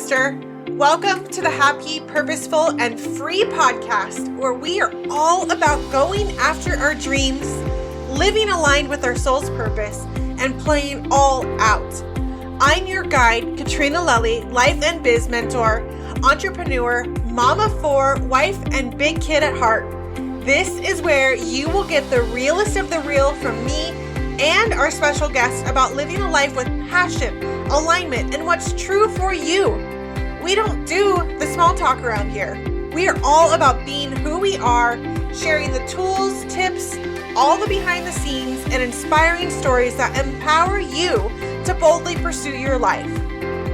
sister. Welcome to the Happy, Purposeful, and Free podcast, where we are all about going after our dreams, living aligned with our soul's purpose, and playing all out. I'm your guide, Katrina Lelly, life and biz mentor, entrepreneur, mama of four, wife, and big kid at heart. This is where you will get the realest of the real from me and our special guests about living a life with passion, alignment, and what's true for you. We don't do the small talk around here. We are all about being who we are, sharing the tools, tips, all the behind the scenes, and inspiring stories that empower you to boldly pursue your life.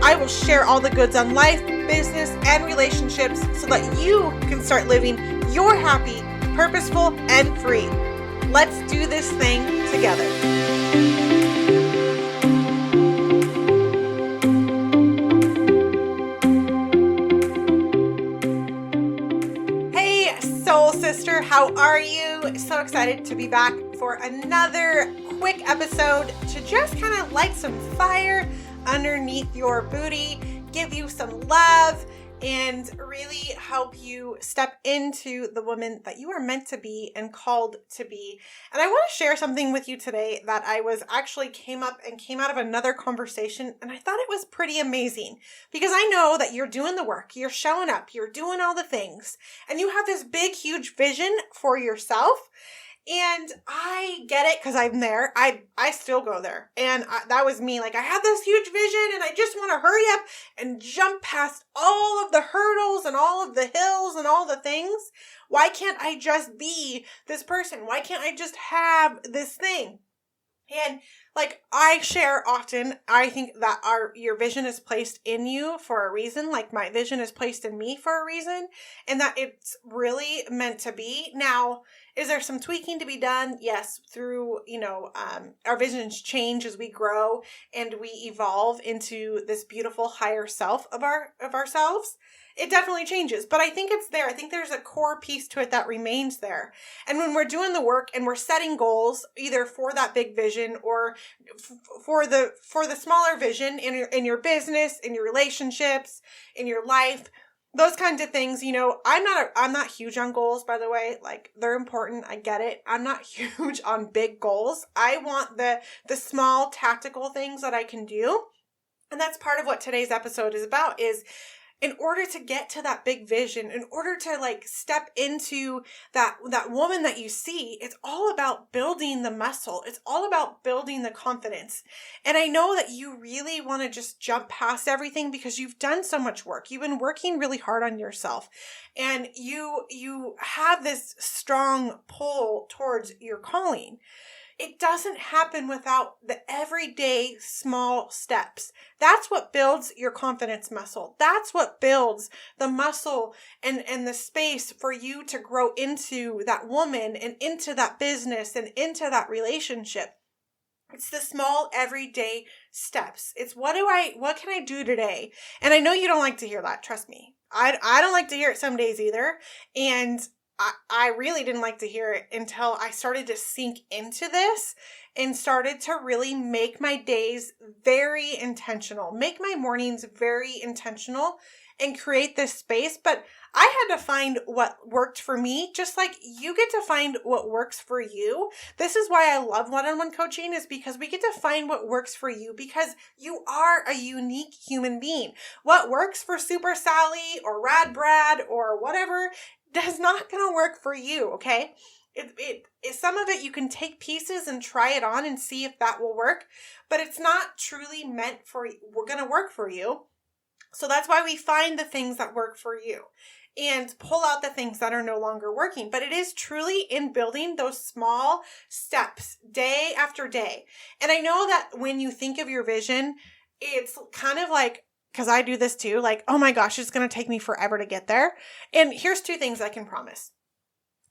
I will share all the goods on life, business, and relationships so that you can start living your happy, purposeful, and free. Let's do this thing together. Hey, soul sister, how are you? So excited to be back for another quick episode to just kind of light some fire underneath your booty, give you some love, and really help you step into the woman that you are meant to be and called to be. And I want to share something with you today that I was actually came out of another conversation, and I thought it was pretty amazing because I know that you're doing the work, you're showing up, you're doing all the things, and you have this big, huge vision for yourself. And I get it because I'm there. I still go there. And that was me. Like, I have this huge vision and I just want to hurry up and jump past all of the hurdles and all of the hills and all the things. Why can't I just be this person? Why can't I just have this thing? And like I share often, I think that your vision is placed in you for a reason. Like my vision is placed in me for a reason, and that it's really meant to be. Now, is there some tweaking to be done? Yes, through, our visions change as we grow and we evolve into this beautiful higher self of ourselves. It definitely changes, but I think it's there. I think there's a core piece to it that remains there. And when we're doing the work and we're setting goals, either for that big vision or for the smaller vision in your business, in your relationships, in your life, those kinds of things, I'm not huge on goals, by the way. Like, they're important. I get it. I'm not huge on big goals. I want the small tactical things that I can do. And that's part of what today's episode is about, is in order to get to that big vision, in order to step into that woman that you see, it's all about building the muscle. It's all about building the confidence. And I know that you really want to just jump past everything because you've done so much work. You've been working really hard on yourself, and you have this strong pull towards your calling. It doesn't happen without the everyday small steps. That's what builds your confidence muscle. That's what builds the muscle and the space for you to grow into that woman and into that business and into that relationship. It's the small everyday steps. It's what can I do today? And I know you don't like to hear that. Trust me. I don't like to hear it some days either. And I really didn't like to hear it until I started to sink into this and started to really make my days very intentional, make my mornings very intentional, and create this space. But I had to find what worked for me, just like you get to find what works for you. This is why I love one-on-one coaching, is because we get to find what works for you, because you are a unique human being. What works for Super Sally or Rad Brad or whatever does not going to work for you, okay? Some of it you can take pieces and try it on and see if that will work, but it's not truly meant for you. We're going to work for you. So that's why we find the things that work for you and pull out the things that are no longer working. But it is truly in building those small steps day after day. And I know that when you think of your vision, it's kind of like, because I do this too, like, oh my gosh, it's going to take me forever to get there. And here's two things I can promise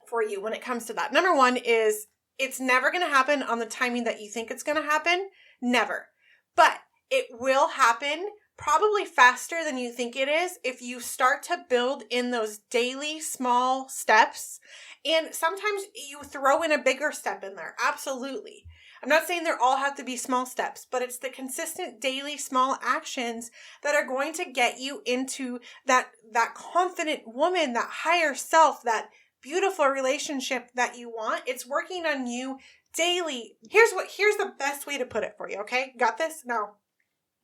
for you when it comes to that. Number one is it's never going to happen on the timing that you think it's going to happen. Never. But it will happen probably faster than you think it is if you start to build in those daily small steps. And sometimes you throw in a bigger step in there. Absolutely. I'm not saying they all have to be small steps, but it's the consistent daily small actions that are going to get you into that confident woman, that higher self, that beautiful relationship that you want. It's working on you daily. Here's the best way to put it for you, okay? Got this? Now,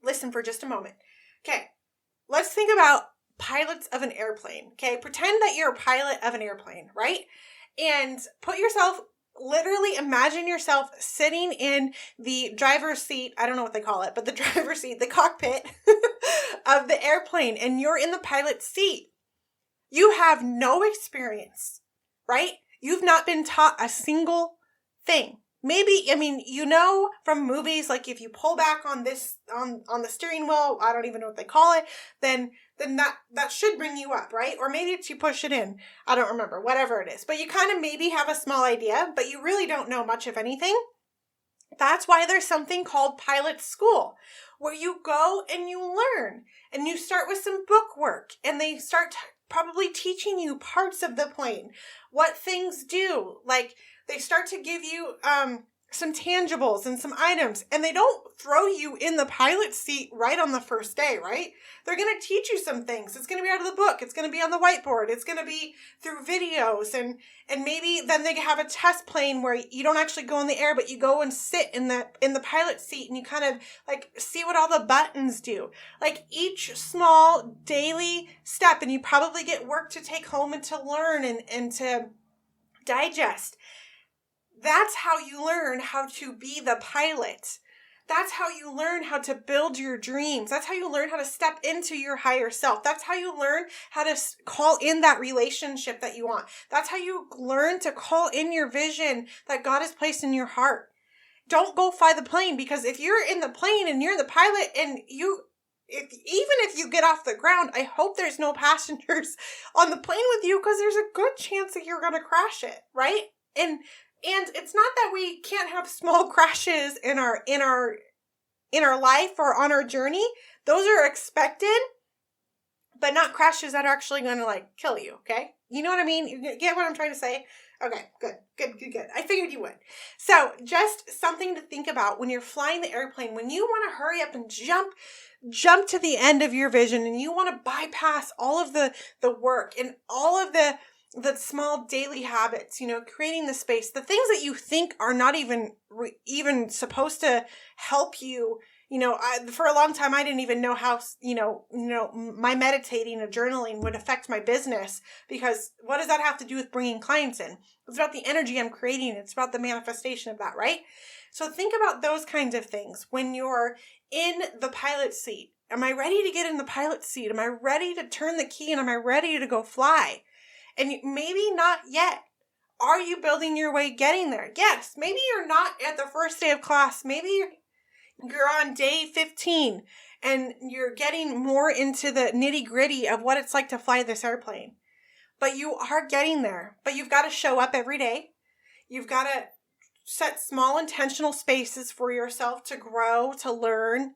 listen for just a moment. Okay, let's think about pilots of an airplane, okay? Pretend that you're a pilot of an airplane, right? And literally imagine yourself sitting in the driver's seat. I don't know what they call it, but the driver's seat, the cockpit of the airplane, and you're in the pilot's seat. You have no experience, right? You've not been taught a single thing. Maybe, from movies, like if you pull back on this, on the steering wheel, I don't even know what they call it, then that should bring you up, right? Or maybe it's you push it in. I don't remember, whatever it is. But you kind of maybe have a small idea, but you really don't know much of anything. That's why there's something called pilot school, where you go and you learn, and you start with some book work, and they start probably teaching you parts of the plane, what things do, like they start to give you some tangibles and some items, and they don't throw you in the pilot seat right on the first day, right? They're going to teach you some things. It's going to be out of the book. It's going to be on the whiteboard. It's going to be through videos, and maybe then they have a test plane where you don't actually go in the air, but you go and sit in the pilot seat, and you kind of like see what all the buttons do. Like each small daily step, and you probably get work to take home and to learn and to digest. That's how you learn how to be the pilot. That's how you learn how to build your dreams. That's how you learn how to step into your higher self. That's how you learn how to call in that relationship that you want. That's how you learn to call in your vision that God has placed in your heart. Don't go fly the plane, because if you're in the plane and you're the pilot and even if you get off the ground, I hope there's no passengers on the plane with you, because there's a good chance that you're going to crash it, right? And it's not that we can't have small crashes in our life or on our journey. Those are expected, but not crashes that are actually going to like kill you, okay? You know what I mean? You get what I'm trying to say? Okay, good. I figured you would. So just something to think about when you're flying the airplane, when you want to hurry up and jump to the end of your vision, and you want to bypass all of the work and all of the small daily habits, creating the space, the things that you think are not even supposed to help you. For a long time, I didn't even know how, my meditating or journaling would affect my business, because what does that have to do with bringing clients in? It's about the energy I'm creating. It's about the manifestation of that, right? So think about those kinds of things when you're in the pilot seat. Am I ready to get in the pilot seat? Am I ready to turn the key, and am I ready to go fly? And maybe not yet. Are you building your way getting there? Yes. Maybe you're not at the first day of class. Maybe you're on day 15 and you're getting more into the nitty gritty of what it's like to fly this airplane. But you are getting there. But you've got to show up every day. You've got to set small intentional spaces for yourself to grow, to learn,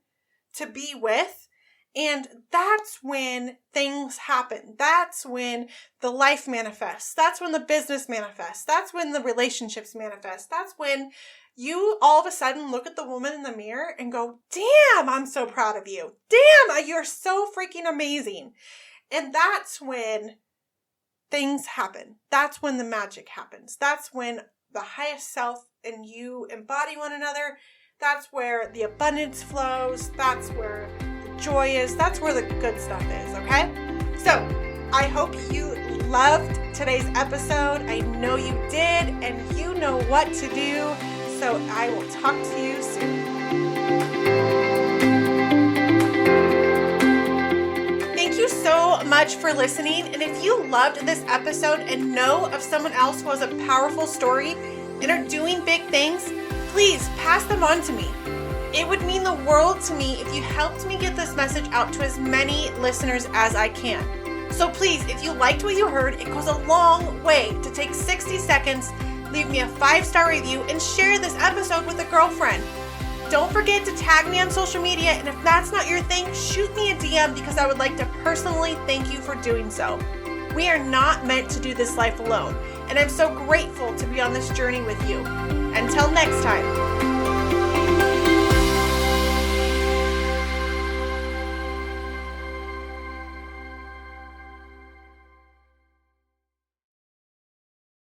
to be with. And that's when things happen. That's when the life manifests. That's when the business manifests. That's when the relationships manifest. That's when you all of a sudden look at the woman in the mirror and go, damn, I'm so proud of you. Damn, you're so freaking amazing. And that's when things happen. That's when the magic happens. That's when the highest self and you embody one another. That's where the abundance flows. That's where joy is. That's where the good stuff is, okay? So I hope you loved today's episode. I know you did, and you know what to do. So I will talk to you soon. Thank you so much for listening. And if you loved this episode and know of someone else who has a powerful story and are doing big things, please pass them on to me. It would mean the world to me if you helped me get this message out to as many listeners as I can. So please, if you liked what you heard, it goes a long way to take 60 seconds, leave me a 5-star review, and share this episode with a girlfriend. Don't forget to tag me on social media, and if that's not your thing, shoot me a DM because I would like to personally thank you for doing so. We are not meant to do this life alone, and I'm so grateful to be on this journey with you. Until next time.